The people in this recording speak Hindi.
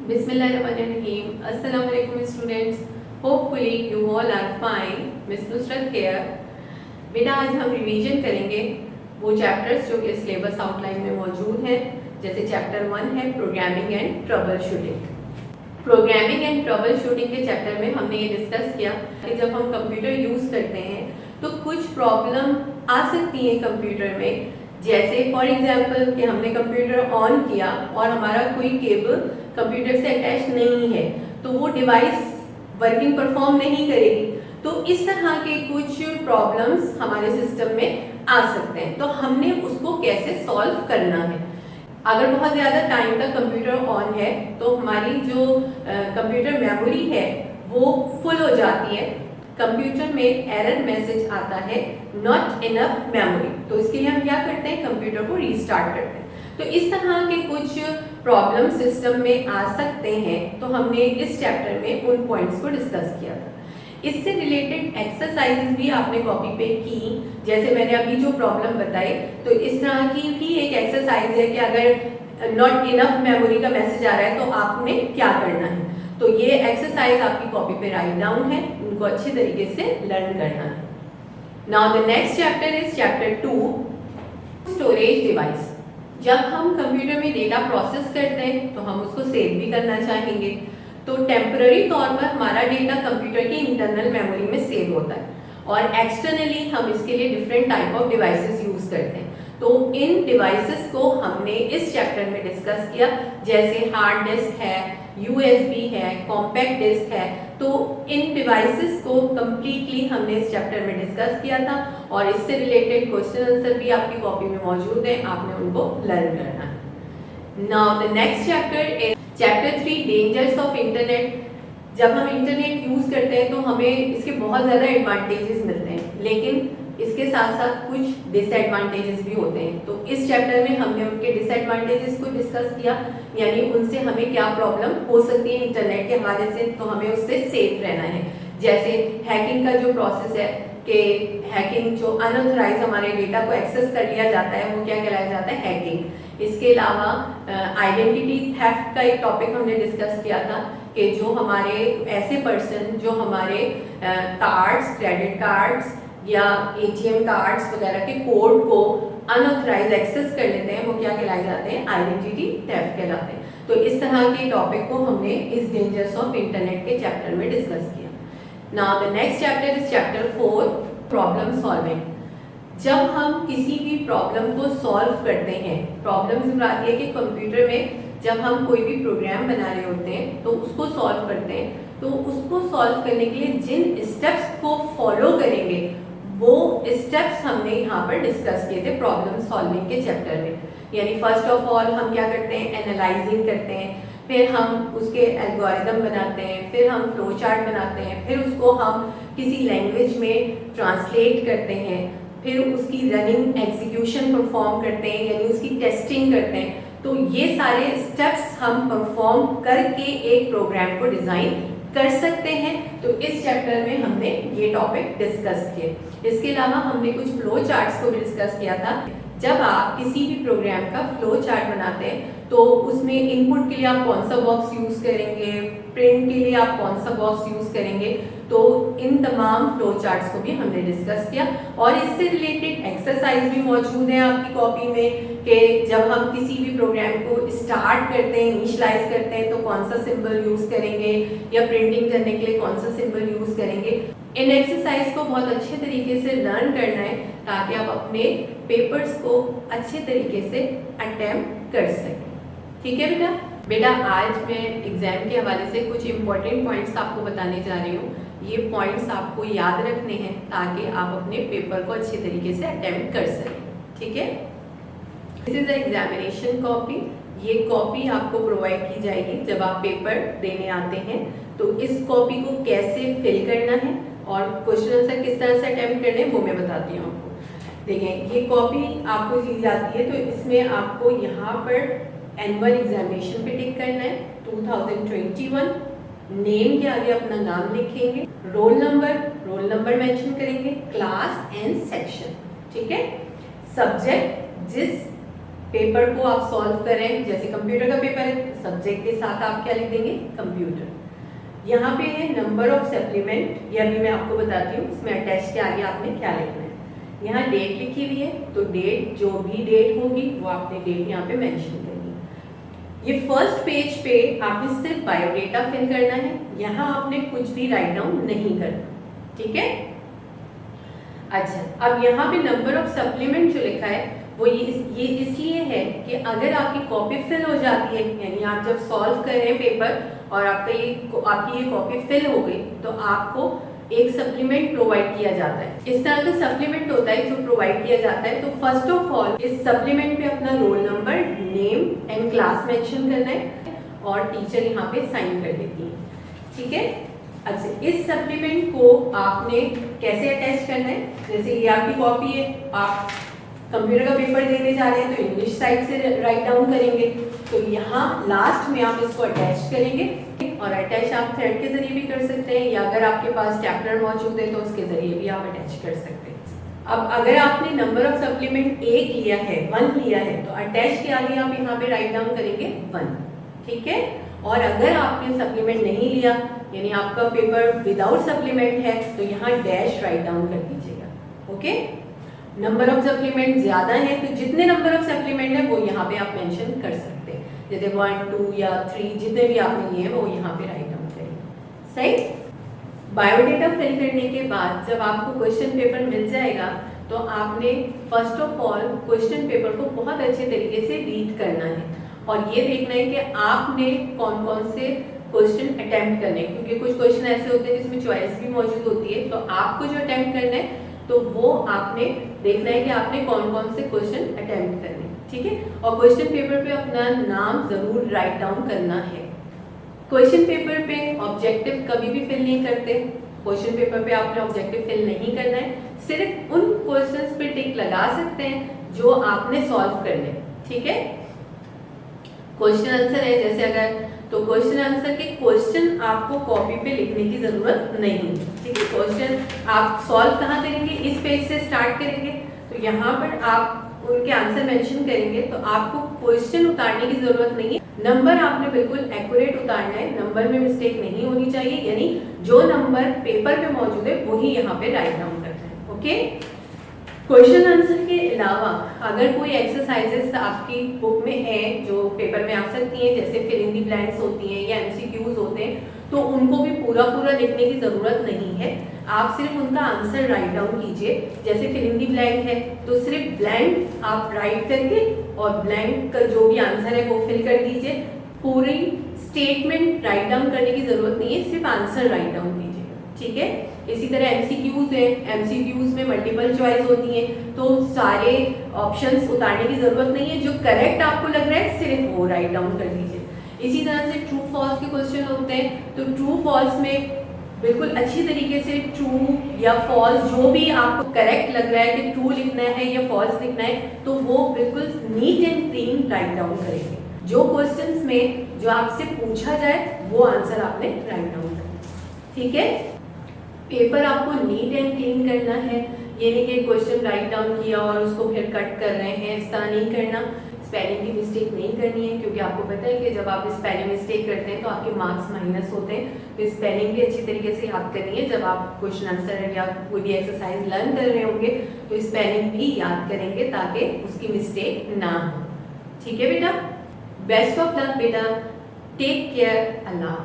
Bismillahirrahmanirrahim. Assalamu alaikum students. Hopefully you all are fine. Miss Nusrat here. बेटा आज हम रिवीजन करेंगे वो चैप्टर्स जो कि सिलेबस आउटलाइन में मौजूद हैं। जैसे चैप्टर 1 है programming and trouble shooting. Programming and trouble shooting के चैप्टर में हमने ये डिस्कस किया कि जब हम कंप्यूटर यूज़ करते हैं तो कुछ प्रॉब्लम आ सकती है कंप्यूटर में। जैसे फॉर एग्जांपल कि हमने कंप्यूटर ऑन किया और हमारा कोई केबल कंप्यूटर से अटैच नहीं है तो वो डिवाइस वर्किंग परफॉर्म नहीं करेगी। तो इस तरह के कुछ प्रॉब्लम्स हमारे सिस्टम में आ सकते हैं, तो हमने उसको कैसे सॉल्व करना है। अगर बहुत ज़्यादा टाइम तक कंप्यूटर ऑन है तो हमारी जो कंप्यूटर मेमोरी है वो फुल हो जाती है। कंप्यूटर में एरर मैसेज आता है नॉट इनफ मेमोरी, तो इसके लिए हम क्या करते हैं, कंप्यूटर को रीस्टार्ट करते हैं। तो इस तरह के कुछ प्रॉब्लम सिस्टम में आ सकते हैं, तो हमने इस चैप्टर में उन पॉइंट्स को डिस्कस किया था। इससे रिलेटेड एक्सरसाइजेस भी आपने कॉपी पे की, जैसे मैंने अभी जो प्रॉब्लम बताई, तो इस तरह की भी एक एक्सरसाइज है कि अगर नॉट इनफ मेमोरी का मैसेज आ रहा है तो आपने क्या करना है। तो ये एक्सरसाइज आपकी कॉपी पे राइट डाउन है, उनको अच्छे तरीके से लर्न करना है। Now the next chapter is chapter 2 storage device. जब हम कंप्यूटर में डेटा प्रोसेस करते हैं तो हम उसको सेव भी करना चाहेंगे, तो टेम्पररी तौर पर हमारा डेटा कंप्यूटर की इंटरनल मेमोरी में सेव होता है और एक्सटर्नली हम इसके लिए different type of devices use करते हैं। तो इन डिवाइसेस को हमने इस चैप्टर में डिस्कस किया, जैसे हार्ड डिस्क है, यूएसबी है, कॉम्पैक्ट डिस्क है। तो इन डिवाइसेस को कंप्लीटली हमने इस चैप्टर में डिस्कस किया था और इससे रिलेटेड क्वेश्चन आंसर भी आपकी कॉपी में मौजूद है, आपने उनको लर्न करना है। Now the next chapter is chapter 3 dangers of internet. जब हम इंटरनेट यूज करते हैं तो हमें इसके बहुत ज़्यादा एडवांटेजेस मिलते हैं, लेकिन इसके साथ साथ कुछ डिसएडवांटेजेस भी होते हैं। तो इस चैप्टर में हमने उनके डिसएडवांटेजेस को डिस्कस किया, यानी उनसे हमें क्या प्रॉब्लम हो सकती है इंटरनेट के हवाले से, तो हमें उससे सेफ रहना है। जैसे हैकिंग का जो प्रोसेस है कि हैकिंग जो अनऑथराइज हमारे डेटा को एक्सेस कर लिया जाता है वो क्या कहलाया जाता है, हैकिंग। इसके अलावा आइडेंटिटी थेफ्ट का एक टॉपिक हमने डिस्कस किया था कि जो हमारे ऐसे पर्सन जो हमारे कार्ड्स, क्रेडिट कार्ड्स या एटीएम कार्ड्स वगैरह के कोड को अनऑथराइज एक्सेस कर लेते हैं, वो क्या कहलाए जाते हैं, आइडेंटिटी थेफ्ट कहलाते हैं। तो इस तरह के टॉपिक को हमने इस डेंजर्स ऑफ इंटरनेट के चैप्टर में डिस्कस किया। Now the next chapter is chapter 4 problem solving. जब हम किसी भी प्रॉब्लम को सॉल्व करते हैं, प्रॉब्लम जरूर आती है कि कंप्यूटर में जब हम कोई भी प्रोग्राम बना रहे होते हैं तो उसको सॉल्व करते हैं, तो उसको सॉल्व करने के लिए जिन स्टेप्स को फॉलो करेंगे वो स्टेप्स हमने यहाँ पर डिस्कस किए थे प्रॉब्लम सॉल्विंग के चैप्टर में। यानी फर्स्ट ऑफ ऑल हम क्या करते हैं, एनालाइजिंग करते हैं, फिर हम उसके एल्गोरिदम बनाते हैं, फिर हम फ्लो चार्ट बनाते हैं, फिर उसको हम किसी लैंग्वेज में ट्रांसलेट करते हैं, फिर उसकी रनिंग एग्जीक्यूशन परफॉर्म करते हैं, यानी उसकी टेस्टिंग करते हैं। तो ये सारे स्टेप्स हम परफॉर्म करके एक प्रोग्राम को डिज़ाइन कर सकते हैं। तो इस चैप्टर में हमने ये टॉपिक डिस्कस किए। इसके अलावा हमने कुछ फ्लो चार्ट्स को भी डिस्कस किया था। जब आप किसी भी प्रोग्राम का फ्लो चार्ट बनाते हैं तो उसमें इनपुट के लिए आप कौन सा बॉक्स यूज़ करेंगे, प्रिंट के लिए आप कौन सा बॉक्स यूज़ करेंगे, तो इन तमाम फ्लो चार्ट्स को भी हमने डिस्कस किया। और इससे रिलेटेड एक्सरसाइज भी मौजूद है आपकी कॉपी में कि जब हम किसी भी प्रोग्राम को स्टार्ट करते हैं, इनिशियलाइज करते हैं, तो कौन सा सिंबल यूज़ करेंगे या प्रिंटिंग करने के लिए कौन सा सिंबल यूज़ करेंगे। इन एक्सरसाइज को बहुत अच्छे तरीके से लर्न करना है ताकि आप अपने पेपर्स को अच्छे तरीके से अटेम्प्ट कर सकें। ठीक है बेटा आज मैं एग्जाम के हवाले से कुछ इम्पोर्टेंट पॉइंट्स आपको बताने जा रही हूँ। ये पॉइंट्स आपको याद रखने हैं ताकि आप अपने पेपर को अच्छे तरीके से अटेम्प्ट कर सकें। ठीक है, this is the examination copy. ये कॉपी आपको प्रोवाइड की जाएगी जब आप पेपर देने आते हैं। तो इस कॉपी को कैसे फिल करना है और क्वेश्चन आंसर किस तरह से अटेम्प्ट करने हैं वो मैं बताती हूँ आपको। देखें, ये कॉपी आपको दी जाती है तो इसमें आपको यहाँ पर एनुअल एग्जामिनेशन पे टिक करना है 2021, नेम के आगे अपना नाम लिखेंगे, रोल नंबर मेंशन करेंगे, क्लास एंड सेक्शन। ठीक है, सब्जेक्ट जिस पेपर को आप सॉल्व करें, जैसे कंप्यूटर का पेपर है, सब्जेक्ट के साथ आप क्या लिख देंगे, कंप्यूटर। यहाँ पे है नंबर ऑफ सप्लीमेंट, ये अभी मैं आपको बताती हूँ, इसमें अटैच के आगे आपने क्या लिखना है। यहाँ डेट लिखी हुई है, तो डेट जो भी डेट होगी वो आपने डेट यहाँ पे मेंशन करनी है। ये फर्स्ट पेज पे आपने सिर्फ बायोडेटा फिल करना है, यहाँ आपने कुछ भी राइट डाउन नहीं करना, ठीक है। अच्छा, अब यहाँ पे नंबर ऑफ सप्लीमेंट जो लिखा है वो ये इसलिए है कि अगर आपकी कॉपी फिल हो जाती है, यानी आप जब सॉल्व कर रहे हैं पेपर और आपकी ये कॉपी फिल हो गई, तो आपको एक सप्लीमेंट प्रोवाइड किया जाता है। इस तरह का सप्लीमेंट होता है जो प्रोवाइड किया जाता है। तो फर्स्ट ऑफ ऑल इस सप्लीमेंट पे अपना roll number, name and class mention करना है और टीचर यहाँ पे साइन कर देती है, ठीक है। अच्छा, इस सप्लीमेंट को आपने कैसे अटैच करना है, जैसे ये आपकी कॉपी है, आप कंप्यूटर का पेपर देने जा रहे हैं तो इंग्लिश साइड से राइट डाउन करेंगे, तो यहाँ लास्ट में आप इसको अटैच करेंगे, और अटैच आप थ्रेड के जरिए भी कर सकते हैं, या अगर आपके पास स्टेपलर मौजूद है तो उसके जरिए भी आप अटैच कर सकते हैं। अब अगर आपने नंबर ऑफ सप्लीमेंट 1 लिया है, 1 लिया है, तो अटैच के आगे आप यहाँ पे राइट डाउन करेंगे 1, ठीक है। और अगर आपने सप्लीमेंट नहीं लिया, यानी आपका पेपर विदाउट सप्लीमेंट है, तो यहाँ डैश राइट डाउन कर दीजिएगा, ओके। नंबर ऑफ सप्लीमेंट ज्यादा है तो जितने नंबर ऑफ सप्लीमेंट है वो यहाँ पे आप मेंशन कर सकते हैं, जैसे 1, 2 या 3 जितने भी आपने लिए हैं वो यहाँ पे राइट डाउन करेंगे, सही। बायोडेटा फिल करने के बाद जब आपको क्वेश्चन पेपर मिल जाएगा तो आपने first of all question paper को बहुत अच्छे तरीके से रीड करना है और ये देखना है कि आपने कौन कौन से क्वेश्चन अटेम्प्ट करने हैं, क्योंकि कुछ क्वेश्चन ऐसे होते हैं जिसमें चॉइस भी मौजूद होती है। तो आपको जो अटेम्प्ट करना है तो वो आपने देखना है कि आपने कौन कौन से क्वेश्चन अटेम्प्ट करने, ठीक है। और क्वेश्चन पेपर पे अपना नाम जरूर राइट डाउन करना है। क्वेश्चन पेपर पे ऑब्जेक्टिव कभी भी फिल नहीं करते, क्वेश्चन पेपर पे आपने ऑब्जेक्टिव फिल नहीं करना है, सिर्फ उन क्वेश्चंस पे टिक लगा सकते हैं जो आपने सॉल्व करने, ठीक है। क्वेश्चन आंसर है, जैसे अगर तो क्वेश्चन आंसर के क्वेश्चन आपको कॉपी पे लिखने की जरूरत नहीं है, ठीक है। क्वेश्चन आप सॉल्व कहाँ करेंगे, इस पेज से स्टार्ट करेंगे, तो यहाँ पर आप उनके आंसर मेंशन करेंगे, तो आपको क्वेश्चन उतारने की जरूरत नहीं है। नंबर आपने बिल्कुल एक्यूरेट उतारना है, नंबर में मिस्टेक नहीं होनी चाहिए, यानी जो नंबर पेपर पे मौजूद है वही यहाँ पे राइट डाउन करना है, ओके। क्वेश्चन आंसर के अलावा अगर कोई एक्सरसाइजेस आपकी बुक में है जो पेपर में आ सकती हैं, जैसे फिल इन दी ब्लैंक्स होती हैं या एमसीक्यूज होते हैं, तो उनको भी पूरा पूरा लिखने की जरूरत नहीं है, आप सिर्फ उनका आंसर राइट डाउन कीजिए। जैसे फिल इन दी ब्लैंक है तो सिर्फ ब्लैंक आप राइट करके और ब्लैंक का जो भी आंसर है वो फिल कर दीजिए, पूरी स्टेटमेंट राइट डाउन करने की जरूरत नहीं है, सिर्फ आंसर राइट डाउन कीजिएगा, ठीक है। इसी तरह एमसीक्यूज है, एमसीक्यूज में मल्टीपल चॉइस होती है, तो सारे ऑप्शंस उतारने की जरूरत नहीं है, जो करेक्ट आपको लग रहा है सिर्फ वो राइट डाउन कर दीजिए। इसी तरह से ट्रू फॉल्स के क्वेश्चन होते हैं, तो ट्रू फॉल्स में बिल्कुल अच्छी तरीके से ट्रू या फॉल्स जो भी आपको करेक्ट लग रहा है कि ट्रू लिखना है या फॉल्स लिखना है, तो वो बिल्कुल neat and clean write down करेंगे। जो क्वेश्चंस में जो आपसे पूछा जाए वो आंसर आपने राइट डाउन करना, ठीक है। पेपर आपको नीट एंड क्लीन करना है, ये नहीं कि क्वेश्चन राइट डाउन किया और उसको फिर कट कर रहे हैं, इस तरह नहीं करना। स्पेलिंग की मिस्टेक नहीं करनी है, क्योंकि आपको पता है कि जब आप स्पेलिंग मिस्टेक करते हैं तो आपके मार्क्स माइनस होते हैं, तो स्पेलिंग भी अच्छी तरीके से याद करनी है। जब आप क्वेश्चन आंसर या कोई भी एक्सरसाइज लर्न कर रहे होंगे तो स्पेलिंग भी याद करेंगे ताकि उसकी मिस्टेक ना हो, ठीक है बेटा। बेस्ट ऑफ लक बेटा, टेक केयर, अल्लाह।